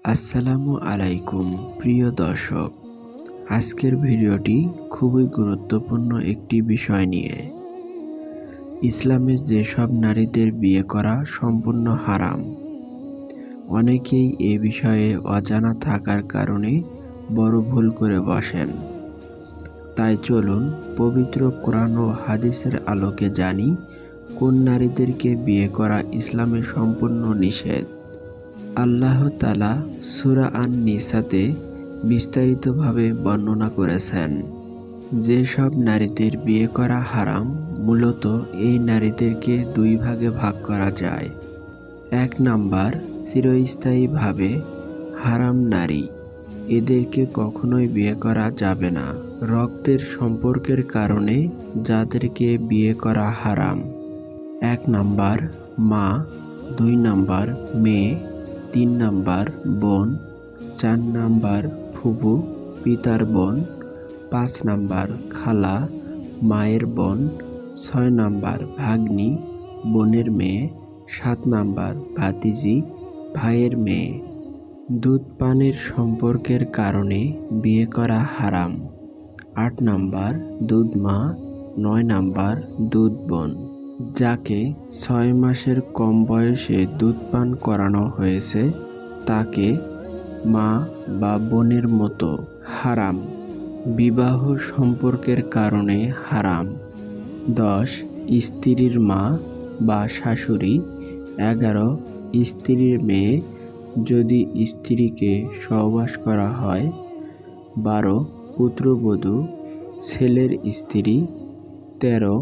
আসসালামু আলাইকুম প্রিয় দর্শক, আজকের ভিডিওটি খুবই গুরুত্বপূর্ণ একটি বিষয় নিয়ে। ইসলামে যেসব নারীদের বিয়ে করা সম্পূর্ণ হারাম, অনেকেই এ বিষয়ে অজানা থাকার কারণে বড় ভুল করে বসেন। তাই চলুন পবিত্র কোরআন ও হাদিসের আলোকে জানি কোন নারীদেরকে বিয়ে করা ইসলামে সম্পূর্ণ নিষেধ। আল্লাহ তাআলা সূরা আন-নিসাতে বিস্তারিতভাবে বর্ণনা করেছেন, যেসব নারীদের বিয়ে করা হারাম, মূলত এই নারীদেরকে দুই ভাগে ভাগ করা যায়। 1 নাম্বার, চিরস্থায়ীভাবে হারাম নারী, এদেরকে কখনোই বিয়ে করা যাবে না। রক্তের সম্পর্কের কারণে যাদেরকে বিয়ে করা হারাম: 1 নাম্বার মা, 2 নাম্বার মেয়ে, 3 নাম্বার বোন, 4 নাম্বার ফুফু পিতার বোন, 5 নাম্বার খালা মায়ের বোন, 6 নাম্বার ভাগ্নি বোনের মেয়ে, 7 নাম্বার ভাতিজি ভাইয়ের মেয়ে। দুধ পানের সম্পর্কের কারণে বিয়ে করা হারাম: 8 নাম্বার দুধ মা, 9 নাম্বার দুধ বোন। যাকে 6 মাসের কম বয়সে দুধ পান করানো হয়েছে তাকে মা বা বোনের মতো হারাম। বিবাহ সম্পর্কের কারণে হারাম: 10 স্ত্রীর মা বা শাশুড়ি, 11 স্ত্রীর মেয়ে যদি স্ত্রীকে সহবাস করা হয়, 12 পুত্রবধূ ছেলের স্ত্রী, 13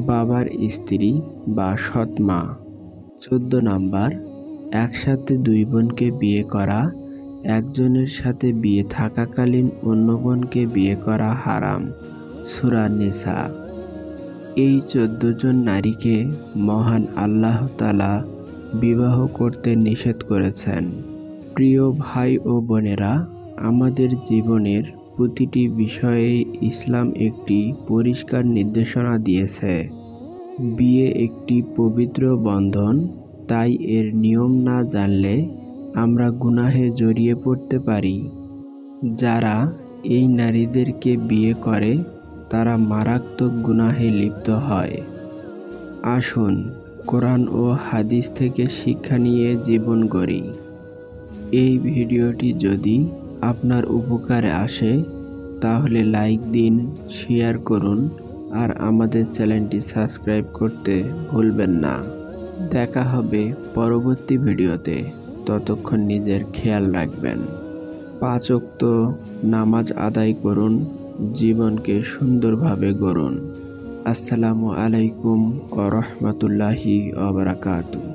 বাবার স্ত্রী বা সৎ মা। 14 নাম্বার একসাথে 2 বোনকে বিয়ে করা, একজনের সাথে বিয়ে থাকাকালীন অন্য বোনকে বিয়ে করা হারাম। সূরা নিসা। এই 14 জন নারীকে মহান আল্লাহ তাআলা বিবাহ করতে নিষেধ করেছেন। প্রিয় ভাই ও বোনেরা, আমাদের জীবনের প্রতিটি বিষয়ে ইসলাম একটি পরিষ্কার নির্দেশনা দিয়েছে। বিয়ে একটি পবিত্র বন্ধন, তাই এর নিয়ম না জানলে আমরা গুনাহে জড়িয়ে পড়তে পারি। যারা এই নারীদেরকে বিয়ে করে তারা মারাত্মক গুনাহে লিপ্ত হয়। আসুন কোরআন ও হাদিস থেকে শিক্ষা নিয়ে জীবন গড়ি। এই ভিডিওটি যদি আপনার উপকারে আসে তাহলে লাইক দিন, শেয়ার করুন আর আমাদের চ্যানেলটি সাবস্ক্রাইব করতে ভুলবেন না। দেখা হবে পরবর্তী ভিডিওতে, ততক্ষণ নিজের খেয়াল রাখবেন। 5 ওয়াক্ত নামাজ আদায় করুন, জীবনকে সুন্দরভাবে গড়ুন। আসসালামু আলাইকুম ওয়া রাহমাতুল্লাহি ওয়া বারাকাতুহু।